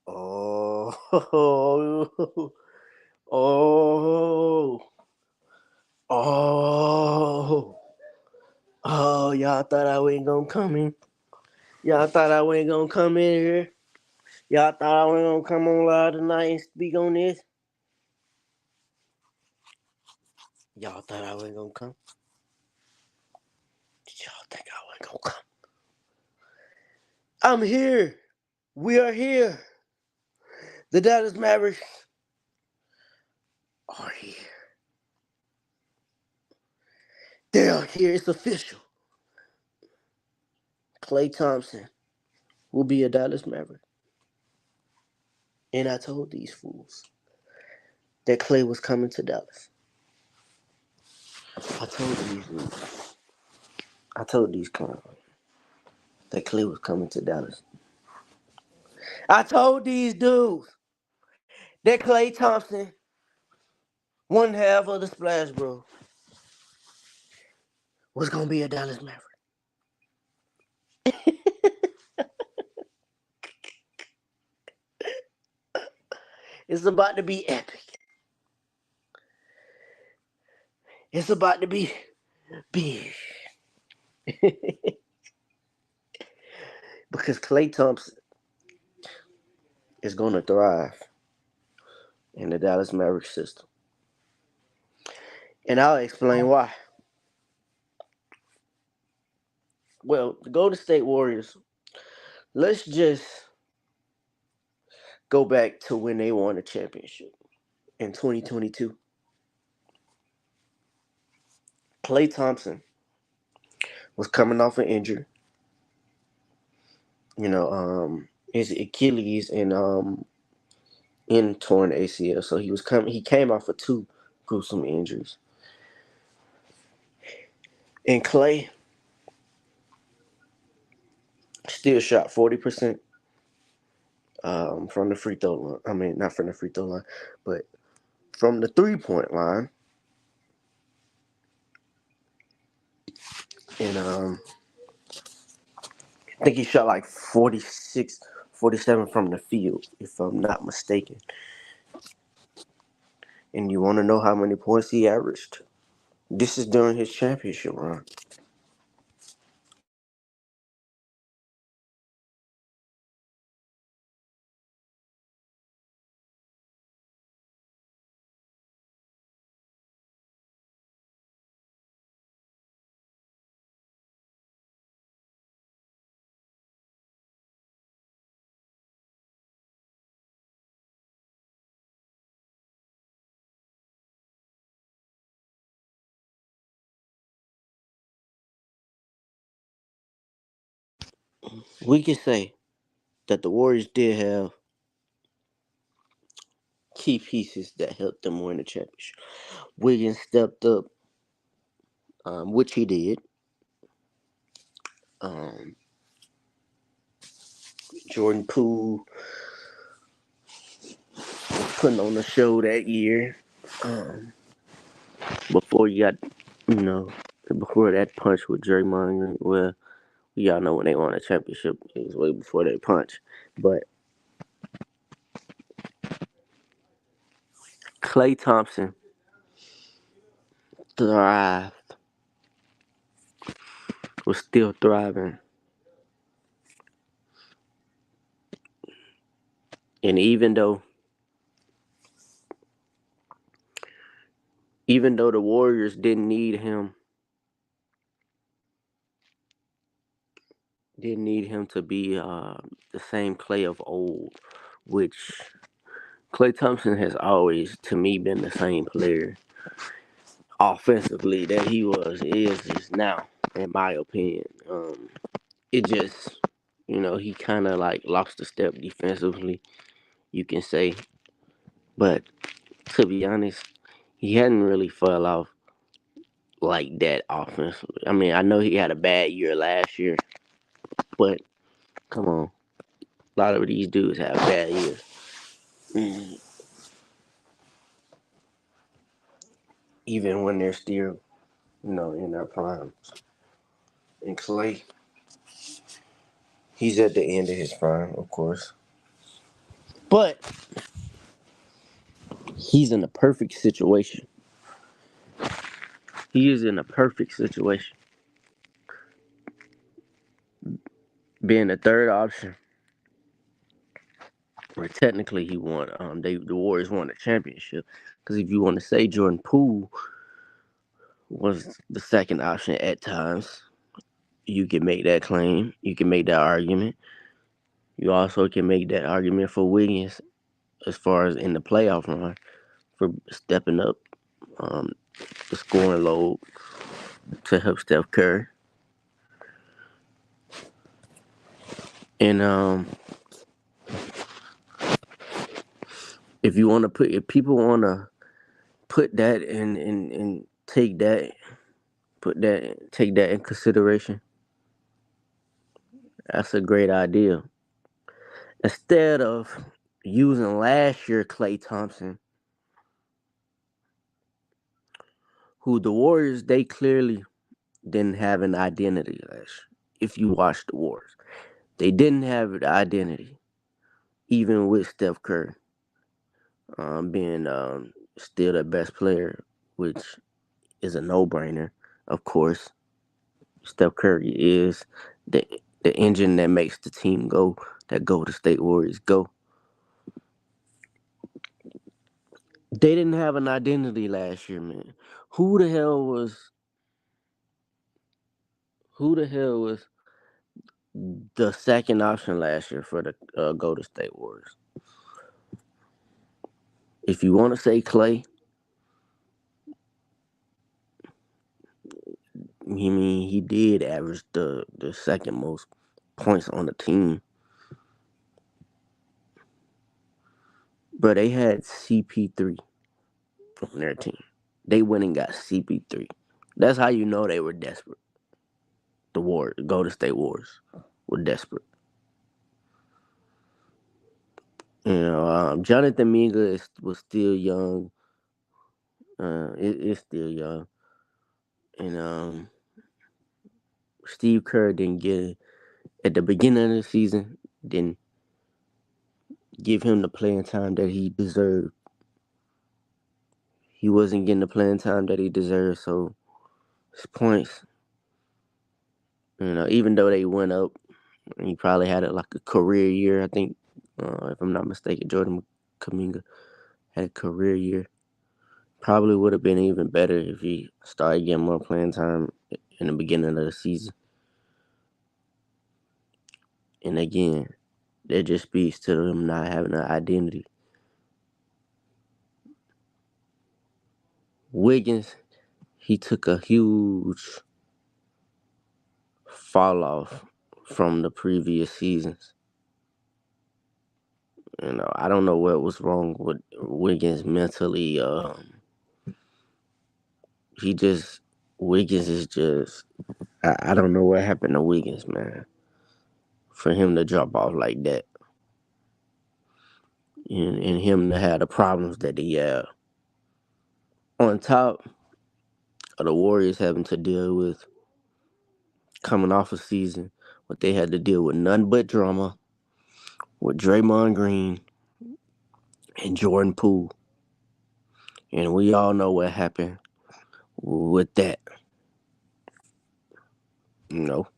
Oh, oh, oh, oh, y'all thought I wasn't gonna come in. Y'all thought I wasn't gonna come in here. Y'all thought I wasn't gonna come on live tonight and speak on this. Y'all thought I wasn't gonna come. Did y'all think I wasn't gonna come? I'm here. We are here. The Dallas Mavericks are here. They are here. It's official. Klay Thompson will be a Dallas Maverick. And I told these fools that Klay was coming to Dallas. I told these dudes. I told these clowns that Klay was coming to Dallas. I told these dudes that Klay Thompson, one half of the Splash Bros, was gonna be a Dallas Maverick. It's about to be epic. It's about to be big. Because Klay Thompson is gonna thrive in the Dallas Mavericks system. And I'll explain why. Well, the Golden State Warriors, let's just go back to when they won the championship in 2022. Klay Thompson was coming off an injury. His Achilles and torn ACL. So he came off of two gruesome injuries. And Klay still shot 40% from the free throw line. I mean, not from the free throw line, but from the 3-point line. And I think he shot like 46, 47 from the field, if I'm not mistaken. And you want to know how many points he averaged? This is during his championship run. We can say that the Warriors did have key pieces that helped them win the championship. Wiggins stepped up, which he did. Um, Jordan Poole was putting on a show that year. Um, before you got, you know, before that punch with Draymond Green. Well, y'all know when they won a championship, it was way before that punch. But Klay Thompson thrived, was still thriving. And even though the Warriors didn't need him to be the same Klay of old, which Klay Thompson has always, to me, been the same player offensively that he is just now, in my opinion. It just, he kind of like lost a step defensively, you can say. But to be honest, he hadn't really fell off like that offensively. I mean, I know he had a bad year last year, but come on, a lot of these dudes have bad years. Mm, Even when they're still, in their prime. And Klay, he's at the end of his prime, of course. But he's in a perfect situation. He is in a perfect situation. Being the third option, where technically he won. The Warriors won the championship. Because if you want to say Jordan Poole was the second option at times, you can make that claim. You can make that argument. You also can make that argument for Wiggins as far as in the playoff run for stepping up um, the scoring load to help Steph Curry. And if people want to put that and take that in consideration, that's a great idea. Instead of using last year Klay Thompson, who the Warriors, they clearly didn't have an identity last year. If you watch the Warriors, they didn't have an identity, even with Steph Curry being still the best player, which is a no-brainer. Of course, Steph Curry is the the engine that makes the team go. That Golden State Warriors go. They didn't have an identity last year, man. Who the hell was who the hell was the second option last year for the Golden State Warriors? If you want to say Klay, he did average the second most points on the team, but they had CP3 on their team. They went and got CP3. That's how you know they were desperate. The Golden State Warriors were desperate. Jonathan Minga was still young. It's still young, and Steve Kerr didn't get at the beginning of the season. Didn't give him the playing time that he deserved. He wasn't getting the playing time that he deserved. So his points, even though they went up, he probably had like a career year. I think, if I'm not mistaken, Jordan Kuminga had a career year. Probably would have been even better if he started getting more playing time in the beginning of the season. And again, that just speaks to them not having an identity. Wiggins, he took a huge fall off from the previous seasons. I don't know what was wrong with Wiggins mentally. He just Wiggins is just I don't know what happened to Wiggins, man, for him to drop off like that, and him to have the problems that he had. On top of the Warriors having to deal with coming off a season, what they had to deal with none but drama with Draymond Green and Jordan Poole, and we all know what happened with that. You know,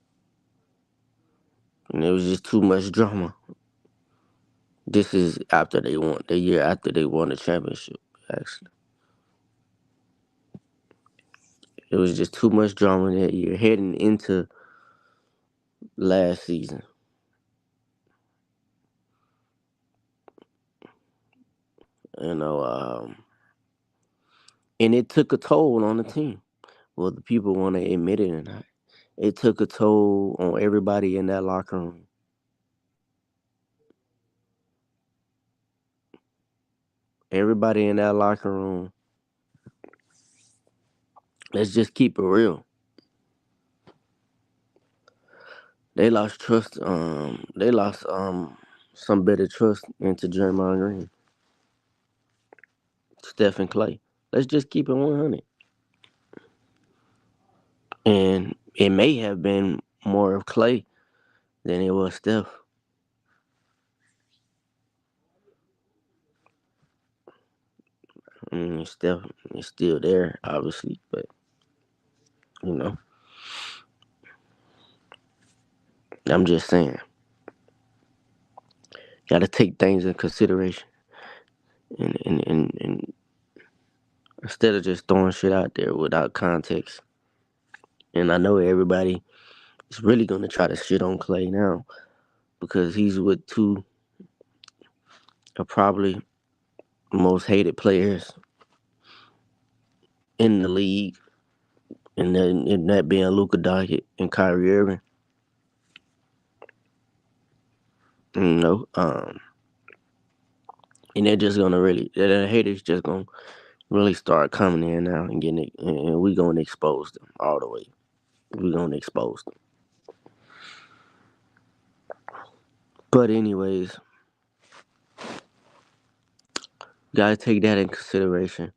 and it was just too much drama. This is after they won the year after they won the championship. Actually, it was just too much drama that year heading into last season. You know, and it took a toll on the team. Whether people want to admit it or not, it took a toll on everybody in that locker room. Everybody in that locker room. Let's just keep it real. They lost trust. They lost some better trust into Draymond Green, Steph, and Klay. Let's just keep it 100. And it may have been more of Klay than it was Steph. Steph is still there, obviously, but you know, I'm just saying, got to take things in consideration, and instead of just throwing shit out there without context. And I know everybody is really gonna try to shit on Klay now because he's with two of probably most hated players in the league, and then and that being Luka Doncic and Kyrie Irving. You know, and they're just gonna really, the haters just gonna really start coming in now and getting it, and we gonna expose them all the way. We gonna expose them. But anyways, gotta take that in consideration.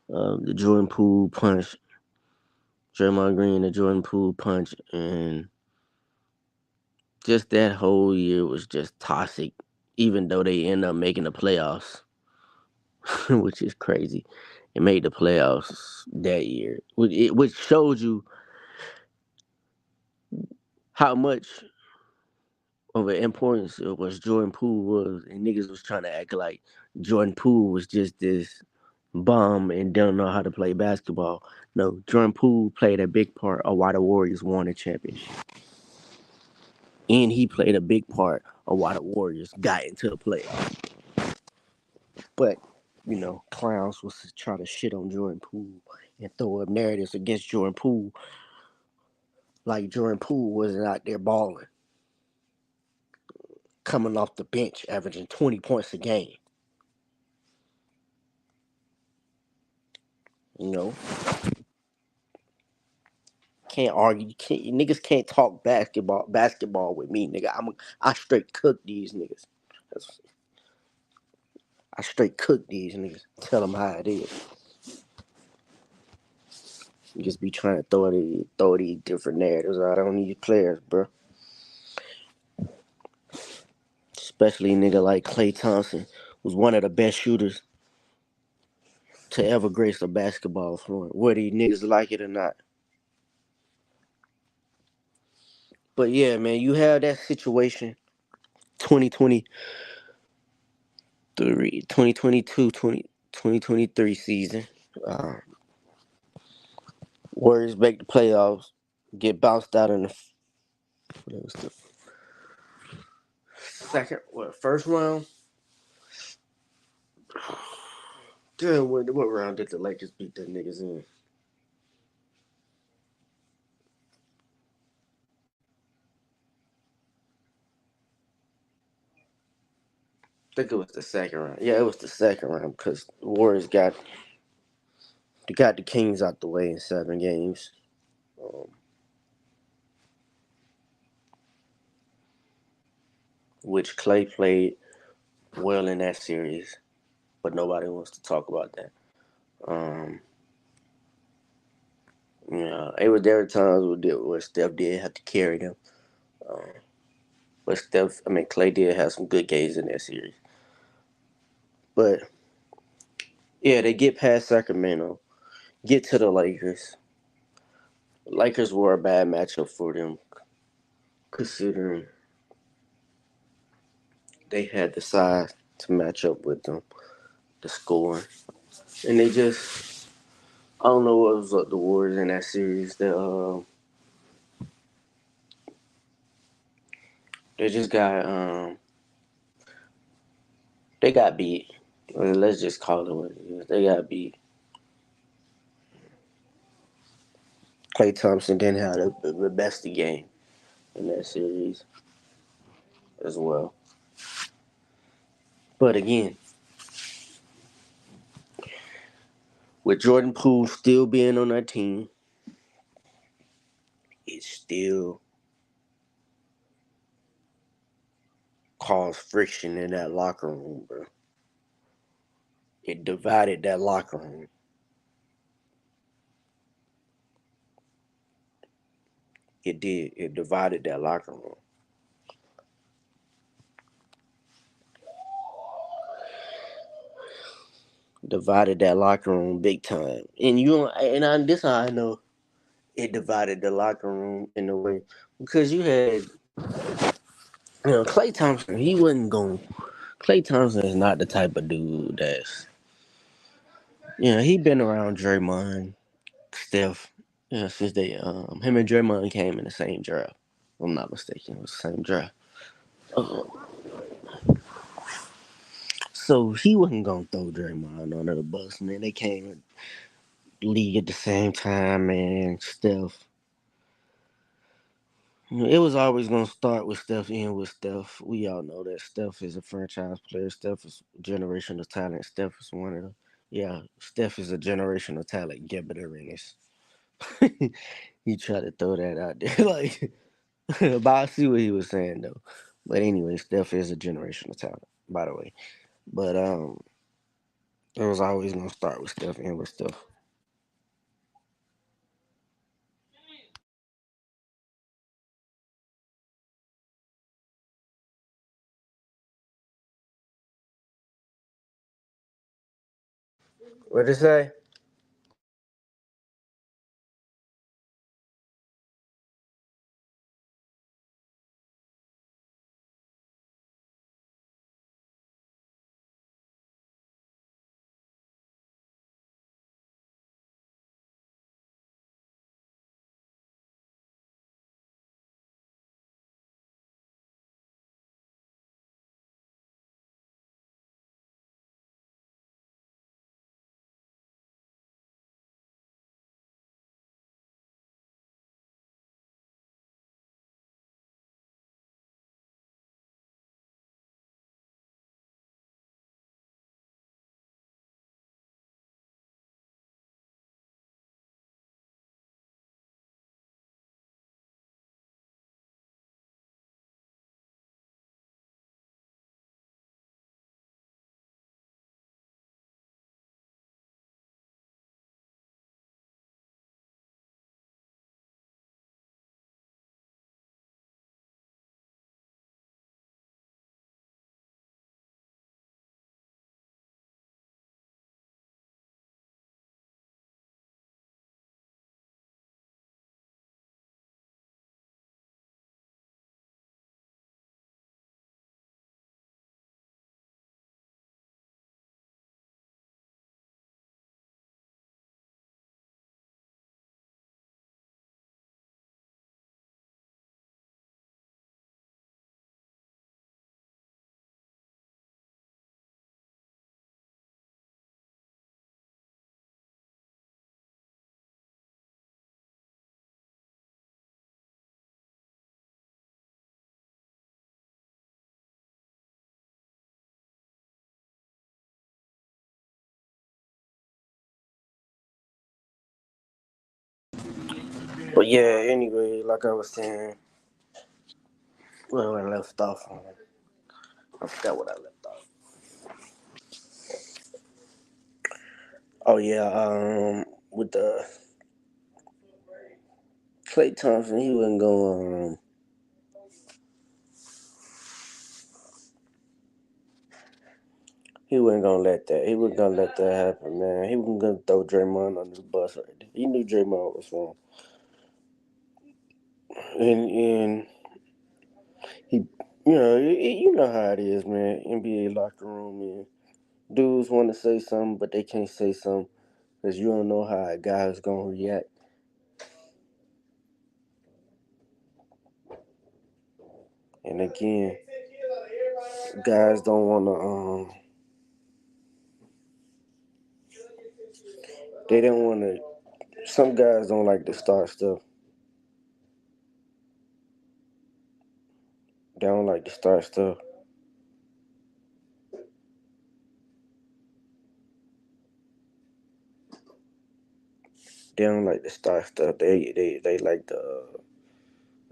The Jordan Poole punch, Draymond Green, the Jordan Poole punch, and just that whole year was just toxic. Even though they end up making the playoffs, which is crazy, it made the playoffs that year, which showed you how much of an importance it was Jordan Poole was, and niggas was trying to act like Jordan Poole was just this bum and don't know how to play basketball. No, Jordan Poole played a big part of why the Warriors won a championship, and he played a big part of why the Warriors got into the playoffs. But clowns was to try to shit on Jordan Poole and throw up narratives against Jordan Poole, like Jordan Poole wasn't out there balling, coming off the bench, averaging 20 points a game. You know, can't argue. Niggas can't talk basketball with me, nigga. I straight cook these niggas. I straight cook these niggas. Tell them how it is. You just be trying to throw these different narratives out on these players, bro. Especially nigga like Klay Thompson was one of the best shooters to ever grace a basketball floor, whether these niggas like it or not. But yeah, man, you have that situation 2023, 2022, 2023 season. Uh, Warriors make the playoffs, get bounced out in the what was the first round. Damn, what round did the Lakers beat the niggas in? I think it was the second round. Yeah, it was the second round because the Warriors got the Kings out the way in 7 games. Um, which Klay played well in that series, but nobody wants to talk about that. Um, there were times where Steph did have to carry them, um, but Klay did have some good games in that series. But yeah, they get past Sacramento, get to the Lakers. Lakers were a bad matchup for them, considering they had the size to match up with them, the scoring, and they just I don't know what was up the Warriors in that series. They just got beat. Let's just call it what it is. They got beat. Klay Thompson didn't have the best of game in that series as well. But again, with Jordan Poole still being on that team, it still caused friction in that locker room, bro. It divided that locker room. It did. It divided that locker room. divided that locker room big time. And this how I know it divided the locker room in a way because you had Klay Thompson. He wasn't going. Klay Thompson is not the type of dude that's he been around Draymond, Steph, since they him and Draymond came in the same draft. If I'm not mistaken, it was the same draft. Uh, so he wasn't gonna throw Draymond under the bus, man. They came in the league at the same time, man. Steph. It was always gonna start with Steph, end with Steph. We all know that Steph is a franchise player. Steph is generational talent. Steph is one of the Steph is a generational talent. Get better Arenas. He tried to throw that out there, like, but I see what he was saying though. But anyway, Steph is a generational talent, by the way. But it was always gonna start with Steph, end with Steph. What did it say? But yeah, anyway, like I was saying, where I left off on, I forgot what I left off. Oh yeah, with the Klay Thompson, he wasn't going. He wasn't gonna let that. He wasn't gonna let that happen, man. He wasn't gonna throw Draymond under the bus right there. He knew Draymond was wrong, and he, you know how it is, man. NBA locker room, man. Dudes want to say something, but they can't say something because you don't know how a guy is gonna react. And again, guys don't want to. They don't want to. Some guys don't like to start stuff. They don't like to start stuff. They don't like to start stuff. They like to,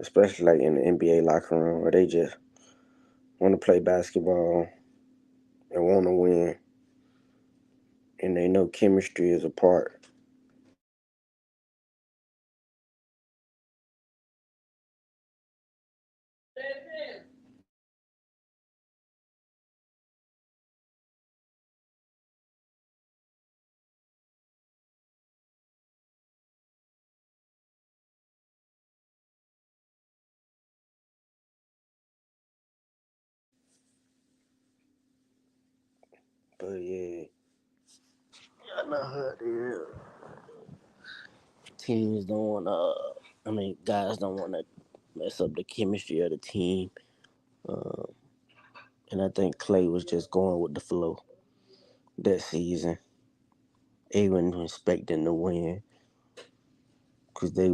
especially like in the NBA locker room, where they just want to play basketball and want to win, and they know chemistry is a part. But yeah, I know how it is. Teams don't want to. I mean, guys don't want to mess up the chemistry of the team. Uh, and I think Klay was just going with the flow that season. They weren't expecting to win because they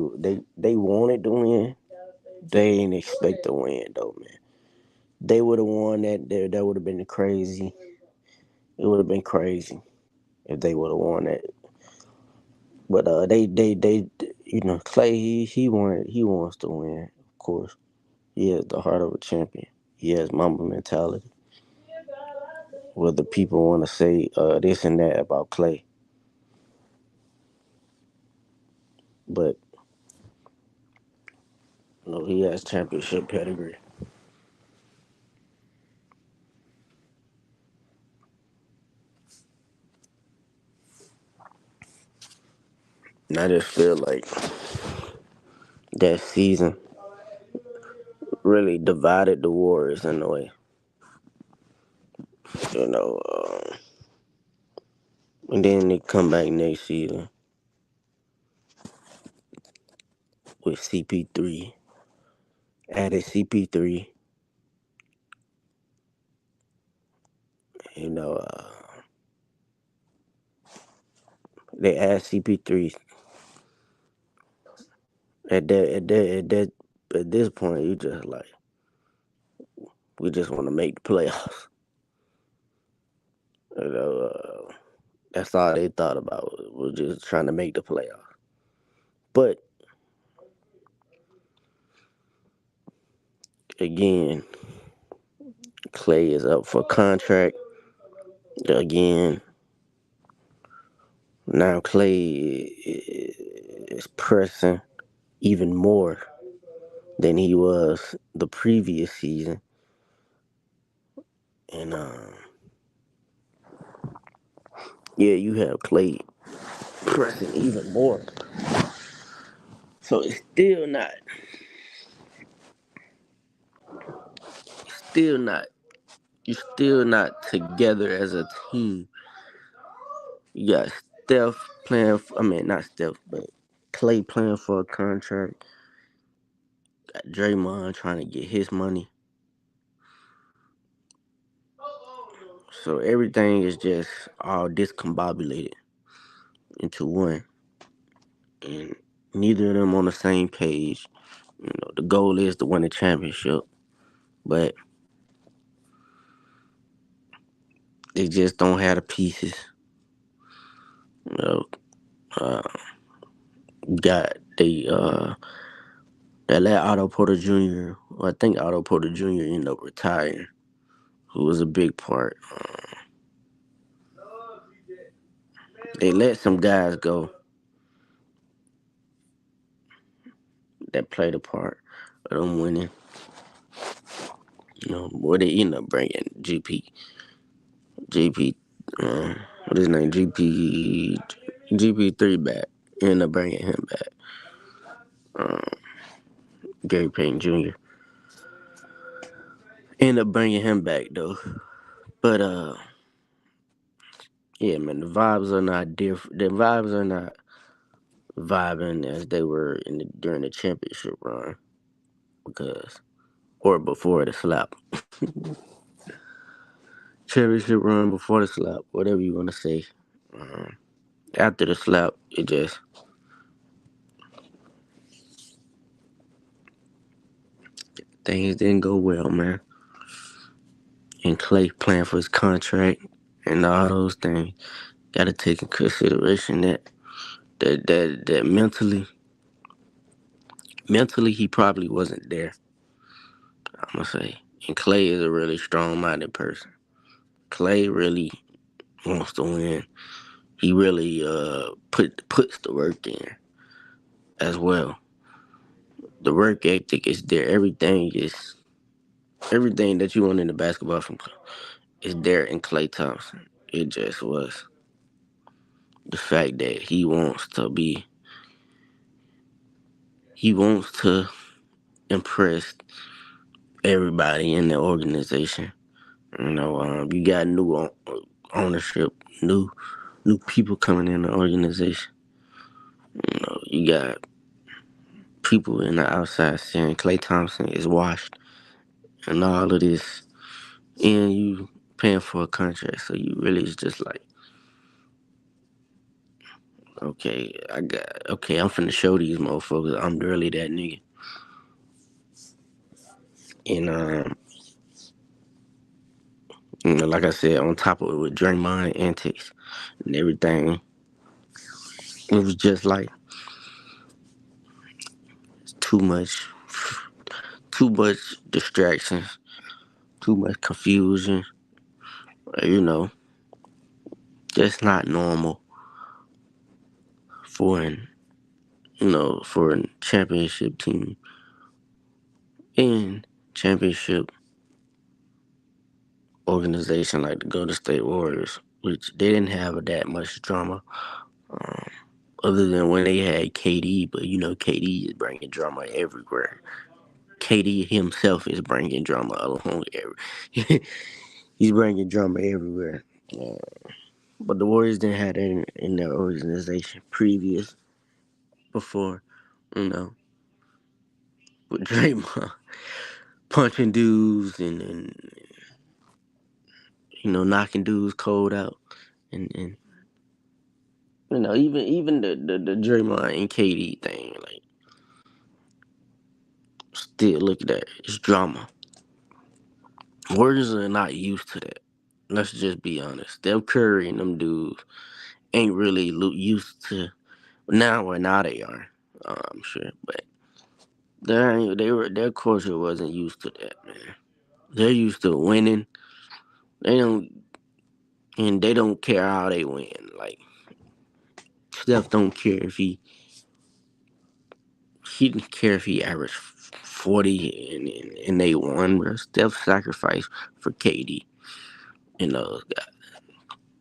wanted to win. They didn't expect to win though, man. They would have won that would have been crazy. It would have been crazy if they would have won that. But they Klay he wants to win, of course. He has the heart of a champion. He has Mamba mentality. Whether people want to say this and that about Klay, but he has championship pedigree. And I just feel like that season really divided the Warriors in a way. You know, and then they come back next season with CP3, added CP3. You know, they add CP3 at this point. You just like we just want to make the playoffs. You know, that's all they thought about was just trying to make the playoffs. But again, Klay is up for contract again. Now Klay is pressing even more than he was the previous season, and yeah, you have Klay pressing even more. So it's still not, you're still not together as a team. You got Steph playing. I mean, not Steph, but Klay playing for a contract. Got Draymond trying to get his money. So everything is just all discombobulated into one, and neither of them on the same page. The goal is to win the championship, but they just don't have the pieces. You know, uh, got they let Otto Porter Jr. Well, I think Otto Porter Jr. ended up retiring, who was a big part. They let some guys go that played a part of them winning. Boy, they end up bringing GP, what his name, GP3 back. End up bringing him back. Gary Payton Jr. End up bringing him back though. But yeah, man, the vibes are not different. The vibes are not vibing as they were during the championship run because, or before the slap. Championship run before the slap, whatever you want to say. After the slap, it just things didn't go well, man. And Klay playing for his contract and all those things. Got to take in consideration that mentally he probably wasn't there. I'm gonna say, and Klay is a really strong-minded person. Klay really wants to win. He really puts the work in as well. The work ethic is there. Everything that you want in the basketball from is there in Klay Thompson. It just was the fact that he wants to impress everybody in the organization. You got new ownership, new people coming in the organization. You got people in the outside saying Klay Thompson is washed and all of this, and you paying for a contract, so you really is just like, okay, I'm finna show these motherfuckers I'm really that nigga. And like I said, on top of it with Draymond antics and everything, it was just like too much, too much distractions, too much confusion. You know, that's not normal for for a championship team and championship organization like the Golden State Warriors, which they didn't have that much drama, other than when they had KD. But KD is bringing drama everywhere. KD himself is bringing drama along he's bringing drama everywhere. Uh, but the Warriors didn't have that in their organization previous before, you know, with Draymond punching dudes and knocking dudes cold out, and even the Draymond and KD thing, like, still look at that, it's drama. Warriors are not used to that. Let's just be honest. Steph Curry and them dudes ain't really used to now. Well, now they are, I'm sure, but their culture wasn't used to that, man. They're used to winning. They don't and they don't care how they win. Like, Steph don't care if he didn't care if he averaged 40 and they won, bro. Steph sacrificed for KD. You know,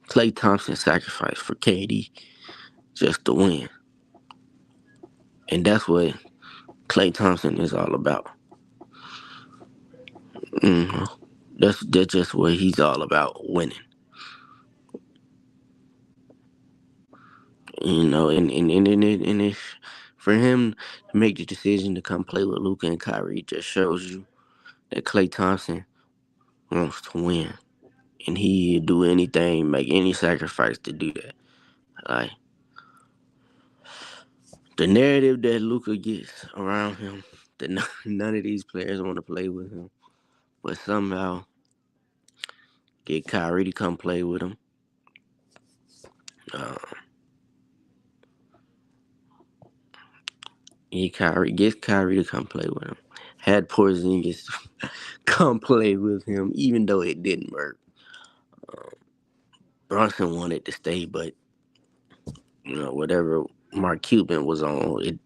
Klay Thompson sacrificed for KD just to win. And that's what Klay Thompson is all about. hmm that's just what he's all about, winning. And if for him to make the decision to come play with Luka and Kyrie just shows you that Klay Thompson wants to win, and he do anything, make any sacrifice to do that. Like, the narrative that Luka gets around him, that none of these players want to play with him, but somehow get Kyrie to come play with him. Uh, gets Kyrie to come play with him. Had Porzingis come play with him, even though it didn't work. Brunson wanted to stay, but whatever Mark Cuban was on, it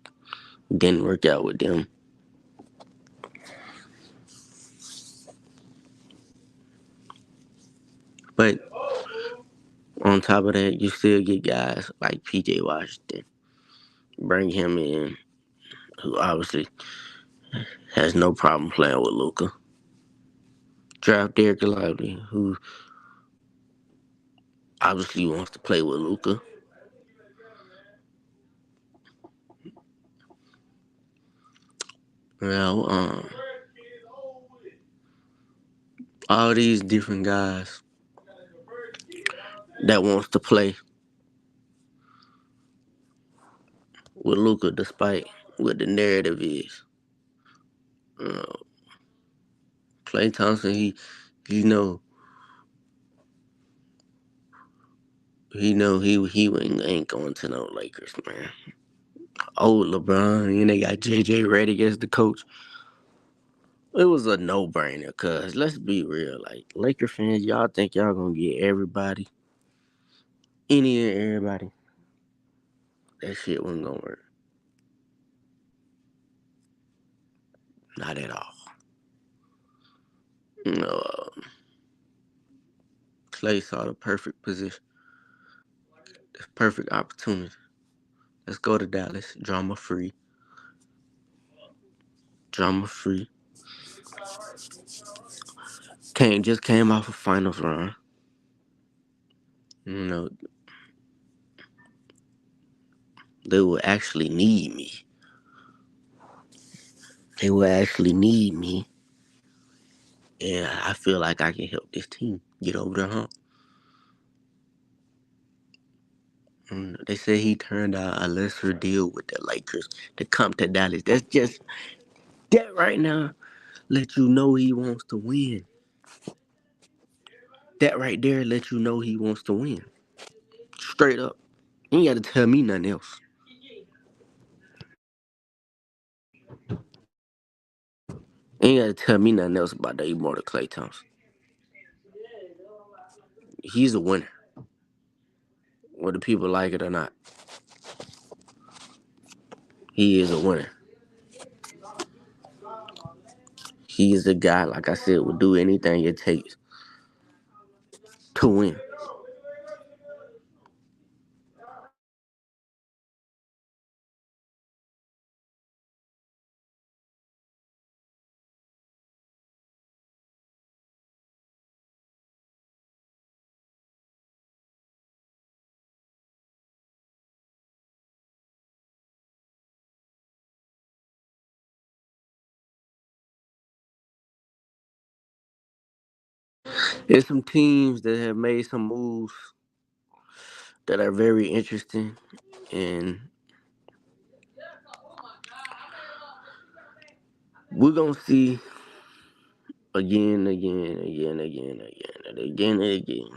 didn't work out with them. But on top of that, you still get guys like PJ Washington. Bring him in, who obviously has no problem playing with Luka. Draft Derek Lively, who obviously wants to play with Luka. Well, all these different guys that wants to play with Luka, despite what the narrative is. Uh, Klay Thompson, he know he ain't going to no Lakers, man. Old LeBron, and they got JJ Redick as the coach. It was a no brainer, cause let's be real, like, Laker fans, y'all think y'all gonna get everybody, any and everybody. That shit wasn't gonna work, not at all. You know, Clay saw the perfect position, the perfect opportunity. Let's go to Dallas, drama free. Came off a finals run. You know, they will actually need me. They will actually need me, and I feel like I can help this team get over the hump. They say he turned out a lesser deal with the Lakers to come to Dallas. That's just that right now. Let you know he wants to win. That right there let you know he wants to win. Straight up. You ain't got to tell me nothing else. You ain't got to tell me nothing else about the immortal Klay Thompson. He's a winner, whether people like it or not. He is a winner. He is a guy, like I said, will do anything it takes to win. There's some teams that have made some moves that are very interesting, and we're gonna see again and again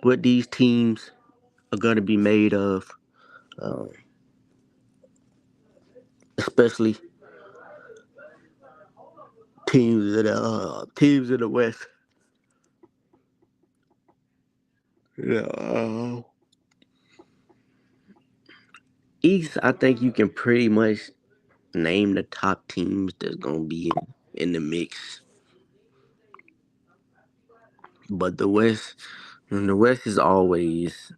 what these teams are gonna be made of, um, especially teams in the West. Yeah, East, I think you can pretty much name the top teams that's gonna be in the mix. But the West is always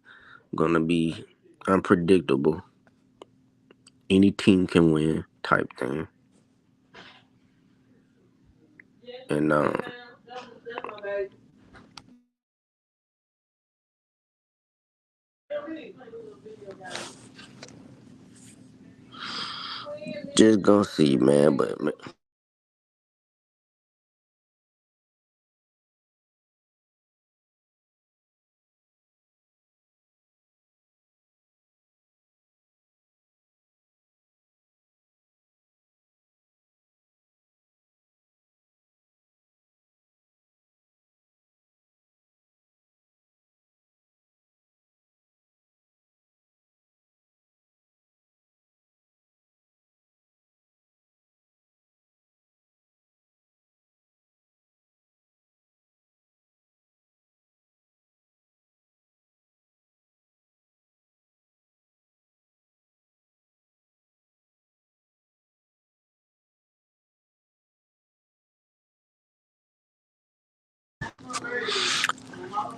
gonna be unpredictable. Any team can win type thing. And just gonna see, man. But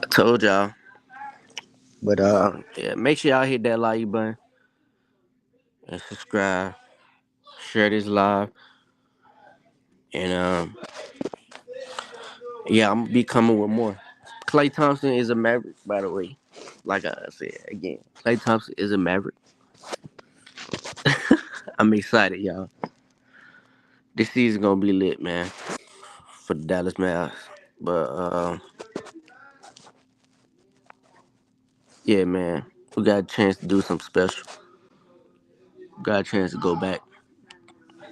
I told y'all. But yeah, make sure y'all hit that like button and subscribe. Share this live. And yeah, I'm gonna be coming with more. Klay Thompson is a Maverick, by the way. Like I said again, Klay Thompson is a Maverick. I'm excited, y'all. This season gonna be lit, man, for the Dallas Mavericks. But yeah, man, we got a chance to do something special. Got a chance to go back,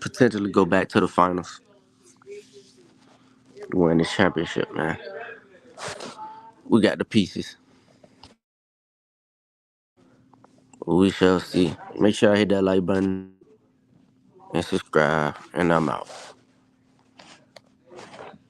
potentially go back to the finals, win this championship, man. We got the pieces. We shall see. Make sure I hit that like button and subscribe, and I'm out.